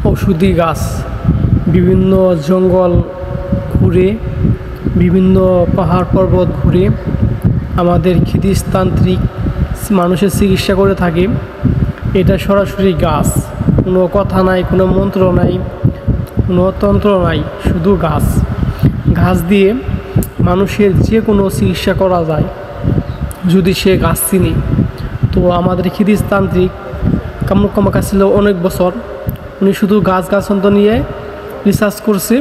ঔষধি গাছ বিভিন্ন জঙ্গল ঘুরে, বিভিন্ন পাহাড় পর্বত ঘুরে আমাদের খিদিস্তান্ত্রিক মানুষের চিকিৎসা করে থাকে। এটা সরাসরি গাছ, কোনো কথা নাই, কোনো মন্ত্র নাই, কোনো তন্ত্র নাই, শুধু গাছ। গাছ দিয়ে মানুষের যে কোনো চিকিৎসা করা যায় যদি সে গাছ চিনি। তো আমাদের খিদিস্তান্ত্রিক কামরুক্কামাকা ছিল অনেক বছর, উনি শুধু গাছগাছালি নিয়ে রিসার্চ করছে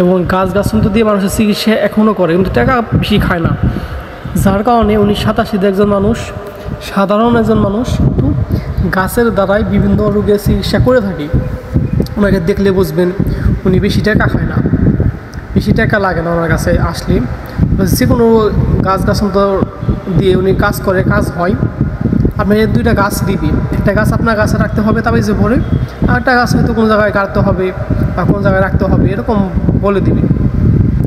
এবং গাছগাছালি দিয়ে মানুষের চিকিৎসা এখনও করে, কিন্তু টাকা বেশি খায় না। যার কারণে উনি সাদাসিধে একজন মানুষ, সাধারণ একজন মানুষ, কিন্তু গাছের দ্বারাই বিভিন্ন রোগের চিকিৎসা করে থাকে। ওনাকে দেখলে বুঝবেন উনি বেশি টাকা খায় না, বেশি টাকা লাগে না ওনার কাছে আসলে। যে কোনো গাছগাছালি দিয়ে উনি কাজ করে, কাজ হয়। আপনি দুইটা গাছ দিবি, একটা গাছ আপনার গাছে রাখতে হবে তবে যে ভরে, আর একটা গাছ হয়তো কোনো জায়গায় কাটতে হবে বা কোনো জায়গায় রাখতে হবে, এরকম বলে দিবি।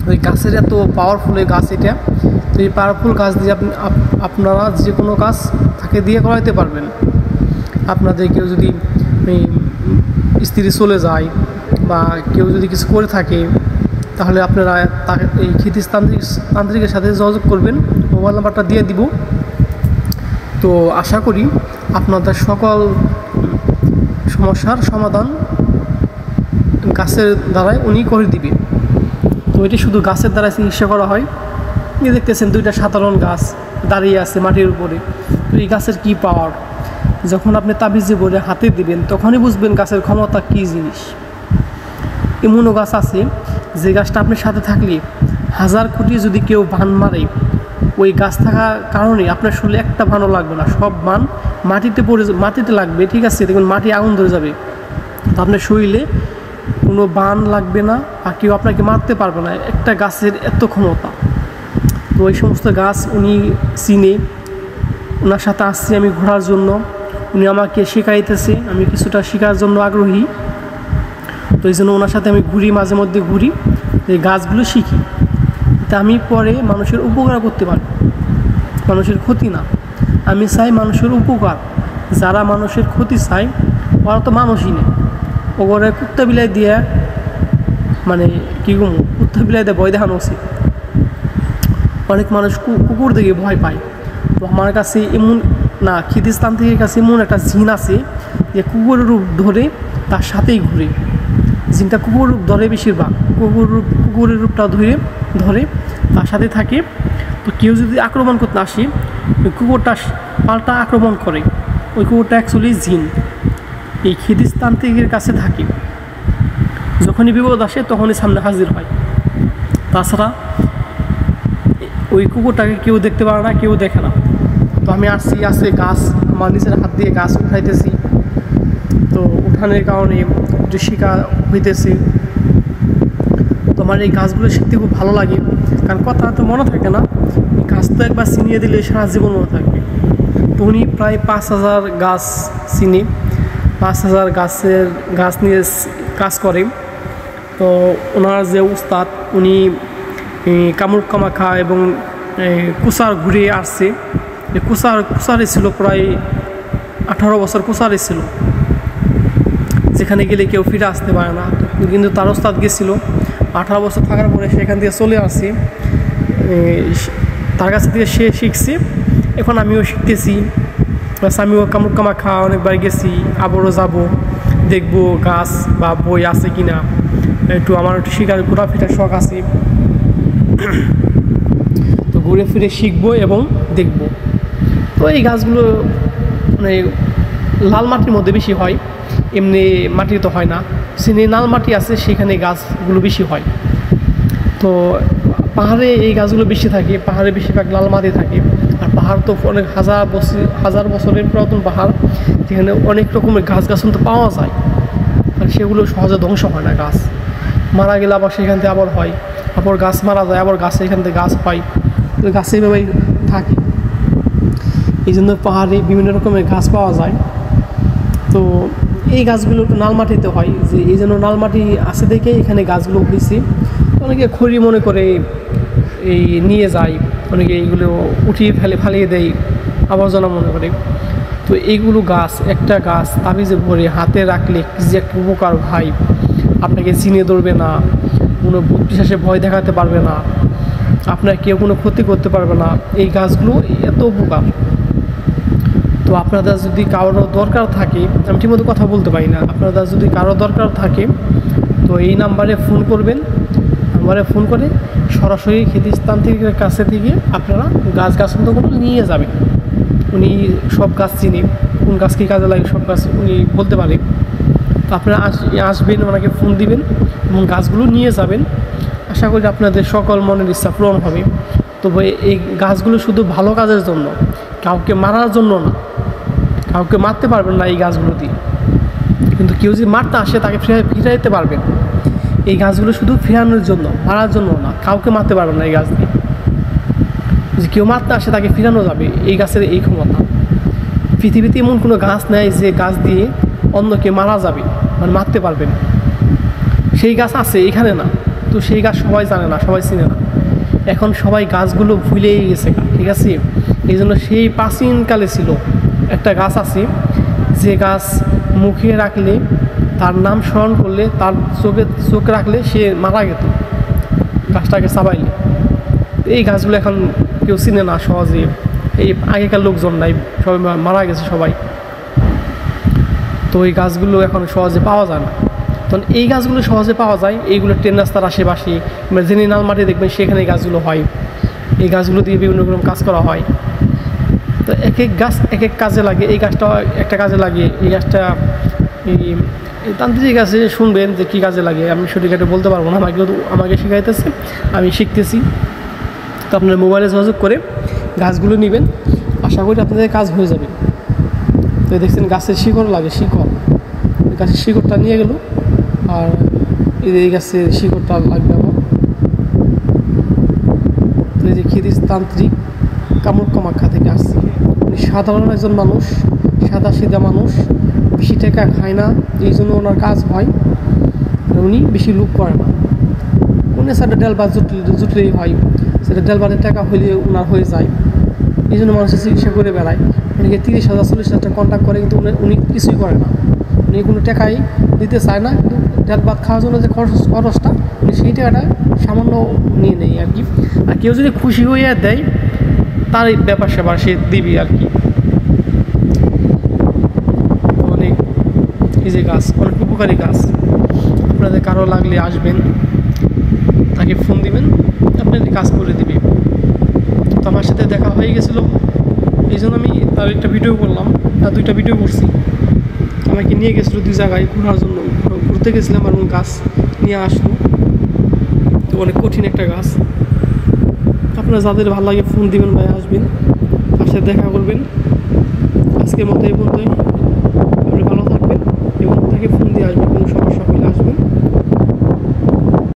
ওই গাছের এত পাওয়ারফুল এই গাছ এটা। তো এই পাওয়ারফুল গাছ দিয়ে আপনারা যে কোনো কাজ তাকে দিয়ে করাইতে পারবেন। আপনাদের কেউ যদি স্ত্রী চলে যায় বা কেউ যদি কিছু করে থাকে, তাহলে আপনারা তাকে এই খিদিস্তান্ত্রিকের সাথে যোগাযোগ করবেন, মোবাইল নাম্বারটা দিয়ে দিব। তো আশা করি আপনাদের সকল সমস্যার সমাধান গাছের দ্বারাই উনি করে দিবে। তো এটি শুধু গাছের দ্বারা চিকিৎসা করা হয়। এই দেখতেছেন দুইটা সাধারণ গাছ দাঁড়িয়ে আছে মাটির উপরে। তো এই গাছের কী পাওয়ার, যখন আপনি তাবিজে ভরে হাতে দিবেন তখনই বুঝবেন গাছের ক্ষমতা কী জিনিস। এমনও গাছ আছে যে গাছটা আপনার সাথে থাকলে 1000 কোটি যদি কেউ বান মারে, ওই গাছ থাকার কারণে আপনার শরীরে একটা বানও লাগবে না, সব বান মাটিতে লাগবে, ঠিক আছে? দেখবেন মাটি আগুন ধরে যাবে, তো আপনার শরীরে কোনো বান লাগবে না আর কেউ আপনাকে মারতে পারবে না। একটা গাছের এত ক্ষমতা। তো ওই সমস্ত গাছ উনি চিনে, ওনার সাথে আসছি আমি ঘোরার জন্য, উনি আমাকে শেখাইতেছে, আমি কিছুটা শেখার জন্য আগ্রহী। তো এই জন্য ওনার সাথে আমি ঘুরি, মাঝে মধ্যে ঘুরি, এই গাছগুলো শিখি। তা আমি পরে মানুষের উপকার করতে পারি, মানুষের ক্ষতি না। আমি চাই মানুষের উপকার। যারা মানুষের ক্ষতি চায় ওরা তো মানুষই নেই, ওরে কুত্তা বিলাই দিয়ে, মানে কী কমু, কুত্তা বিলাই দিয়ে ভয় দেখানো উচিত। অনেক মানুষ কুকুর দেখে ভয় পায়। তো আমার কাছে এমন না, খিদিস্তান্ত্রিকের কাছে এমন একটা জিন আছে যে কুকুরের রূপ ধরে তার সাথেই ঘুরে। জিনটা কুকুর রূপ ধরে, বেশিরভাগ কুকুরের রূপটা ধরে তার সাথে থাকে। তো কেউ যদি আক্রমণ করতে আসে, ওই কুকুরটা পাল্টা আক্রমণ করে। ওই কুকুরটা অ্যাকচুয়ালি জিন, এই খিদিস্তান্ত্রিকের কাছে থাকে। যখনই বিপদ আসে তখনই সামনে হাজির হয়। তাছাড়া ওই কুকুরটাকে কেউ দেখতে পারে না, কেউ দেখে না। তো আমি আসছি, আসছে গাছ আমার নিজের হাত দিয়ে গাছ উঠাইতেছি। তো উঠানোর কারণে একটু শেখা হইতেছে। তো আমার এই গাছগুলো শিখতে খুব ভালো লাগে, কারণ কথা তো মনে থাকে না, গাছ তো একবার চিনিয়ে দিলে সারা জীবন মনে থাকবে। তো উনি প্রায় 5000 গাছ চিনি, 5000 গাছ নিয়ে কাজ করে। তো ওনার যে উস্তাদ, উনি কামরুক্কামাকা এবং কুসার ঘুরে আসছে। কুসারে ছিল প্রায় 18 বছর কুসারে ছিল, যেখানে গেলে কেউ ফিরে আসতে পারে না। কিন্তু তার উস্তাদ গেছিলো, 18 বছর থাকার পরে সেখান থেকে চলে আসছে। তার কাছ থেকে সে শিখছে, এখন আমিও শিখতেছি। আমিও কামরুক্কামাকা অনেকবার গেছি, আবারও যাব, দেখবো গাছ বা বই আছে কি না। আমার একটু শেখার ঘোরাফেরার শখ আছে, তো ঘুরে ফিরে শিখবো এবং দেখব। তো এই গাছগুলো মানে লাল মাটির মধ্যে বেশি হয়, এমনি মাটি তো হয় না। সিনে লাল মাটি আছে, সেখানে গাছগুলো বেশি হয়। তো পাহাড়ে এই গাছগুলো বেশি থাকে, পাহাড়ে বেশিরভাগ লাল মাটি থাকে। আর পাহাড় তো অনেক হাজার বছরের পুরাতন পাহাড়, যেখানে অনেক রকমের গাছগাছালি তো পাওয়া যায়। আর সেগুলো সহজে ধ্বংস হয় না। গাছ মারা গেলে আবার সেখান থেকে আবার হয়, আবার গাছ মারা যায়, আবার গাছ এখান থেকে গাছ হয়। তো গাছ এইভাবেই থাকে। এই জন্য পাহাড়ে বিভিন্ন রকমের গাছ পাওয়া যায়। তো এই গাছগুলো একটু নাল মাটিতে হয়, যে এই জন্য নাল মাটি আছে দেখে এখানে গাছগুলো উঠেছে। অনেকে খড়ি মনে করে এই নিয়ে যায়, অনেকে এইগুলো উঠিয়ে ফালিয়ে দেয়, আবর্জনা মনে করে। তো এইগুলো গাছ, একটা গাছ তাবিজে ভরে হাতে রাখলে কি যে একটা উপকার ভাই। আপনাকে চিনে ধরবে না, কোনো ভূত পিশাচে ভয় দেখাতে পারবে না, আপনার কেউ কোনো ক্ষতি করতে পারবে না। এই গাছগুলো এত উপকার। তো আপনাদের যদি কারোর দরকার থাকে, আমি ঠিকমতো কথা বলতে পারি না, আপনাদের যদি কারো দরকার থাকে তো এই নাম্বারে ফোন করবেন। নাম্বারে ফোন করে সরাসরি খিদিস্তান্ত্রিকের কাছে থেকে আপনারা গাছগুলো নিয়ে যাবেন। উনি সব গাছ চিনি, কোন গাছ কী কাজে লাগে সব গাছ উনি বলতে পারে। তো আপনারা আসবেন, ওনাকে ফোন দিবেন এবং গাছগুলো নিয়ে যাবেন। আশা করি আপনাদের সকল মনের ইচ্ছা পূরণ হবে। তবে এই গাছগুলো শুধু ভালো কাজের জন্য, কাউকে মারার জন্য না। কাউকে মারতে পারবেন না এই গাছগুলো দিয়ে, কিন্তু কেউ যদি মারতে আসে তাকে ফিরাইতে পারবেন। এই গাছগুলো শুধু ফেরানোর জন্য, মারার জন্য না। কাউকে মারতে পারবেন না এই গাছ দিয়ে। যদি কেউ মারতে আসে তাকে ফিরানো যাবে, এই গাছের এই ক্ষমতা। পৃথিবীতে এমন কোনো গাছ নেই যে গাছ দিয়ে অন্যকে মারা যাবে, মানে মারতে পারবেন। সেই গাছ আছে, এখানে না। তো সেই গাছ সবাই জানে না, সবাই চিনে না। এখন সবাই গাছগুলো ভুলেই গেছে, ঠিক আছে। এই জন্য সেই প্রাচীনকালে ছিল একটা গাছ আছে, যে গাছ মুখে রাখলে, তার নাম স্মরণ করলে, তার চোখ রাখলে সে মারা যেত, গাছটাকে চাবাইলে। এই গাছগুলো এখন কেউ চিনে না সহজে। এই আগেকার লোকজন নাই, সবাই মারা গেছে সবাই। তো এই গাছগুলো এখন সহজে পাওয়া যায় না। তখন এই গাছগুলো সহজে পাওয়া যায়, এইগুলো ট্রেন রাস্তার আশেপাশে, জেনে নালমাটি দেখবেন সেখানে এই গাছগুলো হয়। এই গাছগুলো দিয়ে বিভিন্ন রকম কাজ করা হয়। তো এক এক গাছ এক এক কাজে লাগে। এই গাছটা একটা কাজে লাগে। এই গাছটা এই তান্ত্রিক গাছে শুনবেন যে কী কাজে লাগে, আমি সঠিক এটা বলতে পারবো না। আমাকে শেখাইতেছে, আমি শিখতেছি। তো আপনার মোবাইলে যোগাযোগ করে গাছগুলো নেবেন, আশা করি আপনাদের কাজ হয়ে যাবে। তো দেখছেন গাছের শিকড় লাগে, শিকড়, গাছের শিকড়টা নিয়ে গেল। আর এই গাছের শিকড়টা লাগবে আমার। তো এই যে খিদিস্তান্ত্রিক কামাখ্যা থেকে আসছে। উনি সাধারণ একজন মানুষ, সাদা সিধা মানুষ, বেশি টাকা খায় না, এই জন্য ওনার কাজ হয়। উনি বেশি লুক করে না। উনি সেটা ডালবাদ জুটলেই হয়, সেটা ডালবাদের টাকা হইলে ওনার হয়ে যায়। এই জন্য মানুষের চিকিৎসা করে বেড়ায়। অনেকে 30,000 40,000 টাকা কন্ট্যাক্ট করে, কিন্তু উনি কিছুই করে না। উনি কোনো টাকাই দিতে চায় না, কিন্তু ডালবাদ খাওয়ার জন্য যে খরচটা, উনি সেই টাকাটা সামান্য নিয়ে নেয় আর কি। আর কেউ যদি খুশি হইয়া দেয়, তার ব্যাপার স্যাপার সে দিবি আর কি। অনেক এই যে গাছ, অনেক উপকারী গাছ। আপনাদের কারো লাগলে আসবেন, তাকে ফোন দিবেন, আপনাদের কাজ করে দিবে। তো আমার সাথে দেখা হয়ে গেছিলো, এই জন্য আমি তার একটা ভিডিও করলাম, তার 2টা ভিডিও করছি। আমাকে নিয়ে গেছিলো 2 জায়গায় ঘোরার জন্য, ঘুরতে গেছিলাম, আর গাছ নিয়ে আসলো। তো অনেক কঠিন একটা গাছ। আপনারা যাদের ভালো লাগে ফোন দিবেন, ভাই আসবেন, আসে দেখা করবেন। আজকের মতো এই পর্যন্তই।